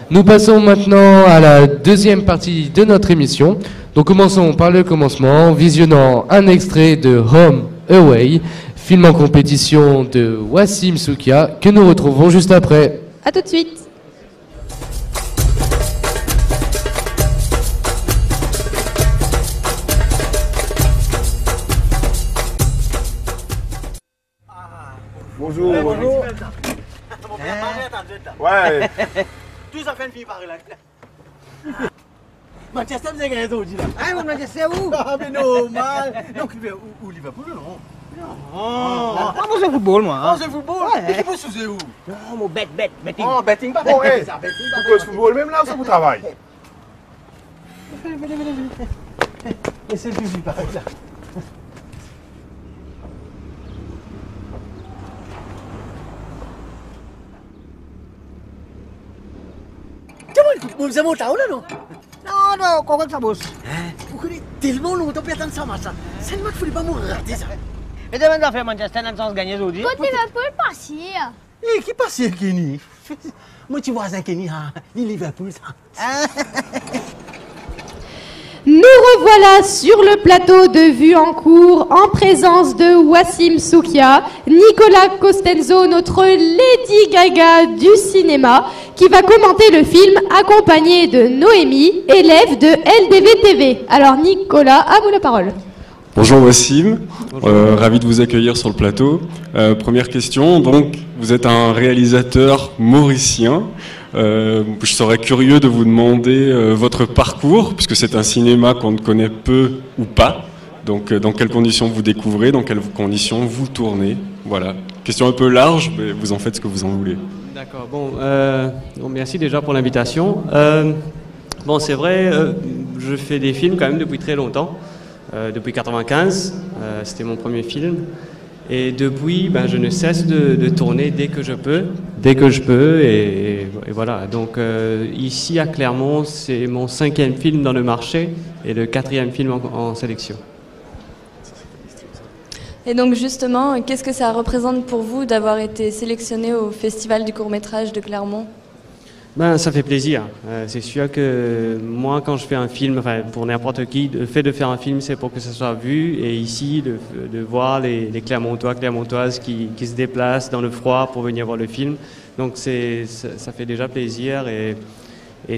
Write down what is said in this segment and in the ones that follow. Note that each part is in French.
Nous passons maintenant à la deuxième partie de notre émission. Donc commençons par le commencement, visionnant un extrait de Home Away, film en compétition de Wassim Soukia, que nous retrouvons juste après. A tout de suite. Bonjour. Hey, bonjour. Ouais. Tout ça fait une fille par là. Manchester, vous avez gagné aujourd'hui là. Ah, vous Manchester où? Ah, mais normal. Donc, où Liverpool, non? Ah, moi c'est football, moi. Ah, c'est football? Ouais. Et qui vous sous où? Non, mon betting. Oh, betting, pas Bon, betting. hey, Ça, betting, pas pourquoi ce football, même là, ça vous travaille? betting. Et c'est le public par là. Vous avez monté là, non? Non, comment ça bosse? Vous connaissez tellement longtemps pour attendre ça, ça. C'est moi qu'il ne faut pas me rater ça. Et demain, ça fait Manchester, on a une chance de gagner aujourd'hui. Côté Liverpool, passer. Eh, qui passe hier, Kenny? Moi, tu vois, un Kenny, il Liverpool, ça. Nous revoilà sur le plateau de Vue en cours en présence de Wassim Soukia, Nicolas Costenzo, notre Lady Gaga du cinéma, qui va commenter le film accompagné de Noémie, élève de LDV TV. Alors Nicolas, à vous la parole. Bonjour Wassim, ravi de vous accueillir sur le plateau. Première question, donc vous êtes un réalisateur mauricien. Je serais curieux de vous demander votre parcours, puisque c'est un cinéma qu'on ne connaît peu ou pas. Donc dans quelles conditions vous découvrez, dans quelles conditions vous tournez. Voilà, question un peu large, mais vous en faites ce que vous en voulez. D'accord, bon, merci déjà pour l'invitation. Bon, c'est vrai, je fais des films quand même depuis très longtemps, depuis 1995, c'était mon premier film. Et depuis, je ne cesse de tourner dès que je peux, et voilà. Donc ici à Clermont, c'est mon 5e film dans le marché et le 4e film en sélection. Et donc justement, qu'est-ce que ça représente pour vous d'avoir été sélectionné au Festival du court-métrage de Clermont ? Ça fait plaisir. C'est sûr que moi, quand je fais un film, enfin pour n'importe qui, le fait de faire un film, c'est pour que ça soit vu. Et ici, de voir les Clermontois, Clermontoises qui se déplacent dans le froid pour venir voir le film. Donc ça fait déjà plaisir et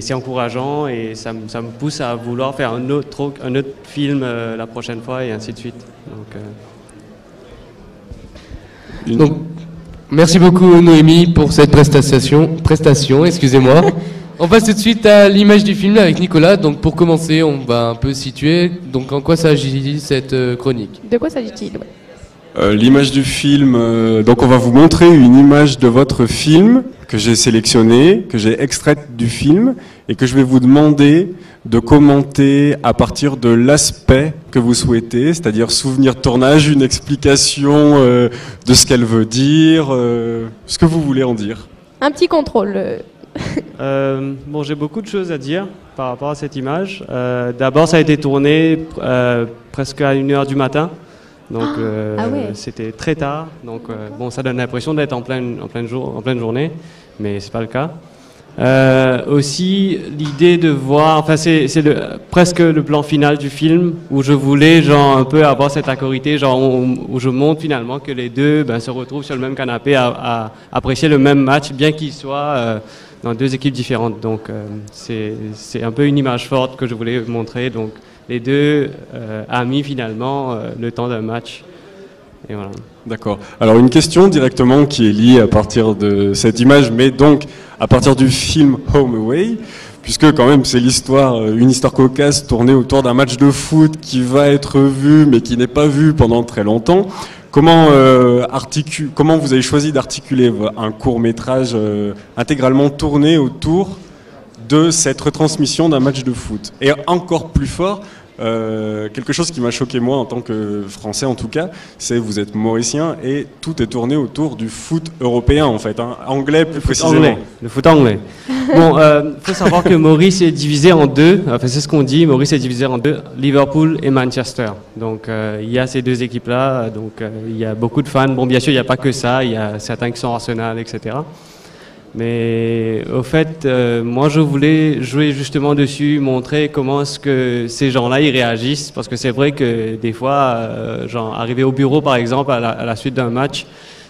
c'est encourageant et ça me pousse à vouloir faire un autre film la prochaine fois et ainsi de suite. Donc, merci beaucoup Noémie pour cette prestation, excusez-moi. On passe tout de suite à l'image du film avec Nicolas. Donc pour commencer, on va un peu situer. Donc en quoi s'agit cette chronique? De quoi s'agit-il? L'image du film, donc on va vous montrer une image de votre film que j'ai sélectionnée, que j'ai extraite du film et que je vais vous demander de commenter à partir de l'aspect que vous souhaitez, c'est-à-dire souvenir de tournage, une explication de ce qu'elle veut dire, ce que vous voulez en dire. Un petit contrôle. Bon, j'ai beaucoup de choses à dire par rapport à cette image. D'abord, ça a été tourné presque à 1h du matin. Donc ouais. C'était très tard, donc bon, ça donne l'impression d'être en pleine journée, mais c'est pas le cas. Aussi l'idée de voir, enfin c'est presque le plan final du film où je voulais genre un peu avoir cette accorité, genre où je montre finalement que les deux se retrouvent sur le même canapé à apprécier le même match, bien qu'ils soient dans deux équipes différentes. Donc c'est un peu une image forte que je voulais montrer. Donc les deux amis finalement le temps d'un match. Et voilà. D'accord. Alors une question directement qui est liée à partir de cette image, mais donc à partir du film Home Away, puisque quand même c'est l'histoire, une histoire cocasse tournée autour d'un match de foot qui va être vu, mais qui n'est pas vu pendant très longtemps. Comment vous avez choisi d'articuler un court-métrage intégralement tourné autour de cette retransmission d'un match de foot? Et encore plus fort, quelque chose qui m'a choqué moi en tant que Français en tout cas, c'est que vous êtes mauricien et tout est tourné autour du foot européen en fait, hein, anglais plus précisément. Le foot anglais. Bon, faut savoir que Maurice est divisé en deux, enfin c'est ce qu'on dit, Maurice est divisé en deux, Liverpool et Manchester. Donc il y a ces deux équipes-là, donc il y a beaucoup de fans. Bon, bien sûr, il n'y a pas que ça, il y a certains qui sont Arsenal, etc. Mais au fait, moi je voulais jouer justement dessus, montrer comment est-ce que ces gens-là ils réagissent, parce que c'est vrai que des fois, genre arrivé au bureau par exemple à la suite d'un match,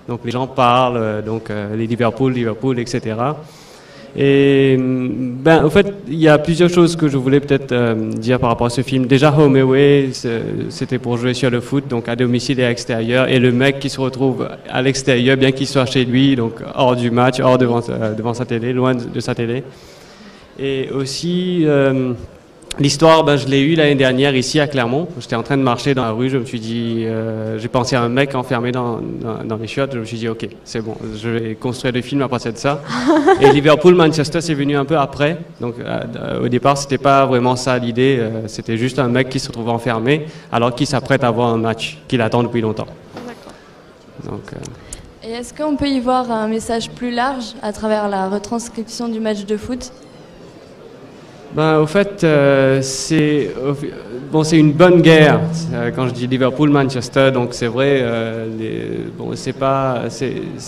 donc les gens parlent, donc les Liverpool, etc. Et ben, en fait, il y a plusieurs choses que je voulais peut-être dire par rapport à ce film. Déjà, Home Away, c'était pour jouer sur le foot, donc à domicile et à l'extérieur. Et le mec qui se retrouve à l'extérieur, bien qu'il soit chez lui, donc hors du match, hors devant sa télé, loin de sa télé. Et aussi, l'histoire, ben, je l'ai eue l'année dernière ici à Clermont. J'étais en train de marcher dans la rue, je me suis dit, j'ai pensé à un mec enfermé dans les chiottes. Je me suis dit, ok, c'est bon, je vais construire le film à partir de ça. Et Liverpool-Manchester, c'est venu un peu après. Donc au départ, c'était pas vraiment ça l'idée. C'était juste un mec qui se retrouve enfermé alors qu'il s'apprête à avoir un match qu'il attend depuis longtemps. Donc, Et est-ce qu'on peut y voir un message plus large à travers la retranscription du match de foot? Ben, au fait, c'est une bonne guerre. Quand je dis Liverpool-Manchester, donc c'est vrai, c'est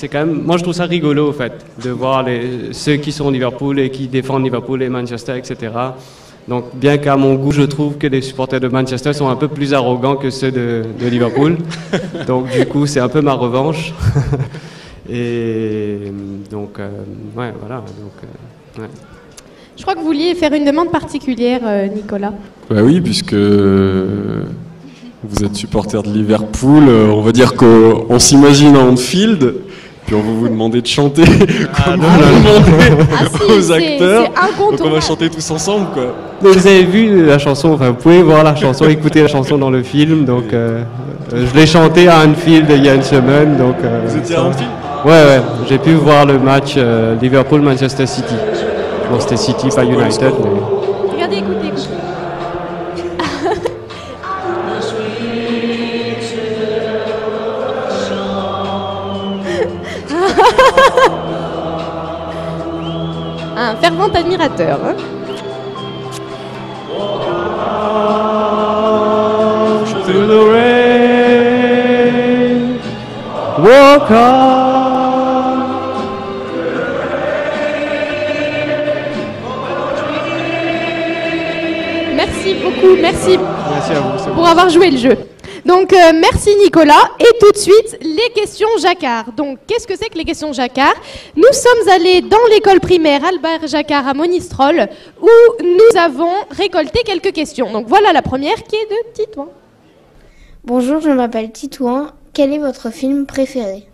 quand même. Moi, je trouve ça rigolo, au fait, de voir ceux qui sont Liverpool et qui défendent Liverpool et Manchester, etc. Donc, bien qu'à mon goût, je trouve que les supporters de Manchester sont un peu plus arrogants que ceux de Liverpool. Donc, du coup, c'est un peu ma revanche. Et donc, ouais, voilà. Donc, ouais. Je crois que vous vouliez faire une demande particulière, Nicolas. Bah oui, puisque vous êtes supporter de Liverpool, on va dire qu'on s'imagine à Anfield, puis on va vous demander de chanter comme vous le demandez aux acteurs. Donc on va chanter tous ensemble, quoi. Donc vous avez vu la chanson, enfin vous pouvez voir la chanson, écouter la chanson dans le film. Donc je l'ai chanté à Anfield il y a une semaine. Donc, vous étiez à Anfield ? Ouais, j'ai pu voir le match Liverpool-Manchester City. Bon, c'était City, pas United, mais... Regardez, écoutez. Un fervent admirateur. Hein. Through the rain, walk on. Merci beaucoup, merci Merci à vous. pour avoir joué le jeu. Donc merci Nicolas, et tout de suite les questions Jacquard. Donc qu'est-ce que c'est que les questions Jacquard? Nous sommes allés dans l'école primaire Albert Jacquard à Monistrol où nous avons récolté quelques questions. Donc voilà la première qui est de Titouan. Bonjour, je m'appelle Titouan. Quel est votre film préféré?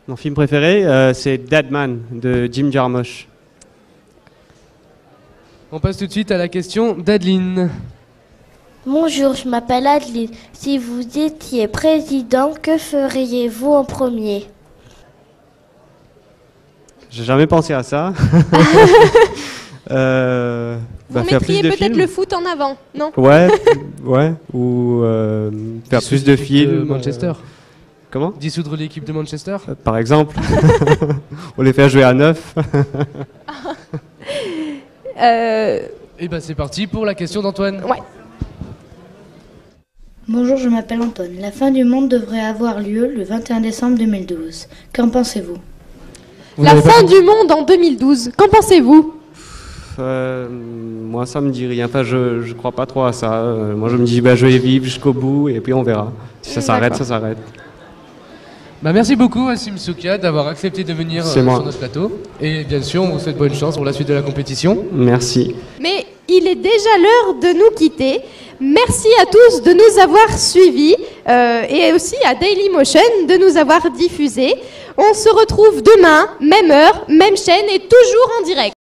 Mon film préféré, c'est Dead Man de Jim Jarmusch. On passe tout de suite à la question d'Adeline. Bonjour, je m'appelle Adeline. Si vous étiez président, que feriez-vous en premier? J'ai jamais pensé à ça. Vous mettriez peut-être le foot en avant, non? Ouais, ou faire plus de films. Manchester. Comment? Dissoudre l'équipe de Manchester. Par exemple. On les fait jouer à 9. Et ben c'est parti pour la question d'Antoine. Ouais. Bonjour, je m'appelle Antoine. La fin du monde devrait avoir lieu le 21 décembre 2012. Qu'en pensez-vous? La fin du monde en 2012. Qu'en pensez-vous? Moi, ça me dit rien. Enfin, je crois pas trop à ça. Moi, je me dis, je vais vivre jusqu'au bout et puis on verra. Si ça s'arrête, ça s'arrête. Bah, merci beaucoup Wassim Soukia d'avoir accepté de venir sur notre plateau. Et bien sûr, on vous souhaite bonne chance pour la suite de la compétition. Merci. Mais il est déjà l'heure de nous quitter. Merci à tous de nous avoir suivis et aussi à Dailymotion de nous avoir diffusés. On se retrouve demain, même heure, même chaîne et toujours en direct.